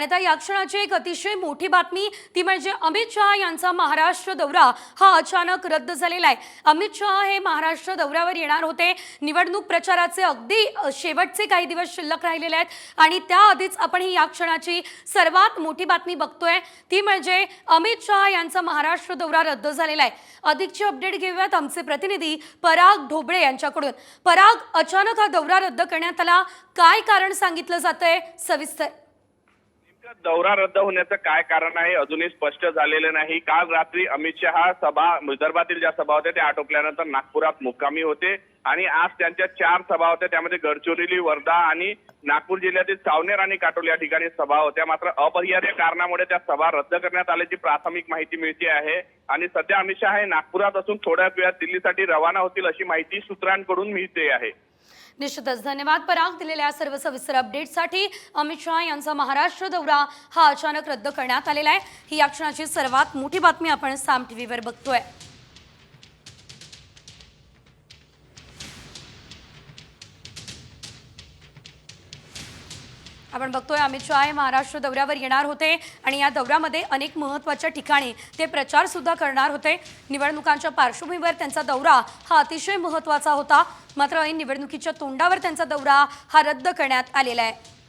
आणि आता या क्षणाची एक अतिशय मोठी बातमी ती म्हणजे अमित शहा यांचा महाराष्ट्र दौरा हा अचानक रद्द झालेला आहे। अमित शहा हे महाराष्ट्र दौऱ्यावर येणार होते। निवडणूक प्रचाराचे अगदी शेवटचे काही दिवस शिल्लक राहिलेले आहेत आणि त्याआधीच आपण ही या क्षणाची सर्वात मोठी बातमी बघतोय ती म्हणजे अमित शहा यांचा महाराष्ट्र दौरा रद्द झालेला आहे। अधिकची अपडेट घेऊयात आमचे प्रतिनिधी पराग ढोबळे यांच्याकडून। पराग, अचानक हा दौरा रद्द करण्यात आला, काय कारण सांगितलं जातंय सविस्तर? दौरा रद्द होण्याचं काय कारण आहे अजूनही स्पष्ट झालेलं नाही। काल रात्री अमित शहा सभा विदर्भातील ज्या सभा होत्या त्या आटोपल्यानंतर नागपुरात मुक्कामी होते आणि आज त्यांच्या 4 सभा होत्या, त्यामध्ये गडचिरोली, वर्धा आणि नागपूर जिल्ह्यातील सावनेर आणि काटोल या ठिकाणी सभा होत्या। मात्र अपरिहार्य कारणामुळे त्या सभा रद्द करण्यात आल्याची प्राथमिक माहिती मिळते आहे आणि सध्या अमित शहा हे नागपुरात असून थोड्याच वेळात दिल्लीसाठी रवाना होतील अशी माहिती सूत्रांकडून मिळते आहे। निश्चितच धन्यवाद पराग, दिलेल्या सर्व सविस्तर अपडेटसाठी। अमित शहा यांचा महाराष्ट्र दौरा हा अचानक रद्द करण्यात आलेला आहे। ही या क्षणाची सर्वात मोठी बातमी आपण साम टीव्हीवर बघतोय। आपण बघतोय अमित शहा हे महाराष्ट्र दौऱ्यावर येणार होते आणि या दौऱ्यामध्ये अनेक महत्त्वाच्या ठिकाणी ते प्रचार सुद्धा करणार होते। निवडणुकांच्या पार्श्वभूमीवर त्यांचा दौरा हा अतिशय महत्त्वाचा होता, मात्र निवडणुकीच्या तोंडावर त्यांचा दौरा हा रद्द करण्यात आलेला आहे।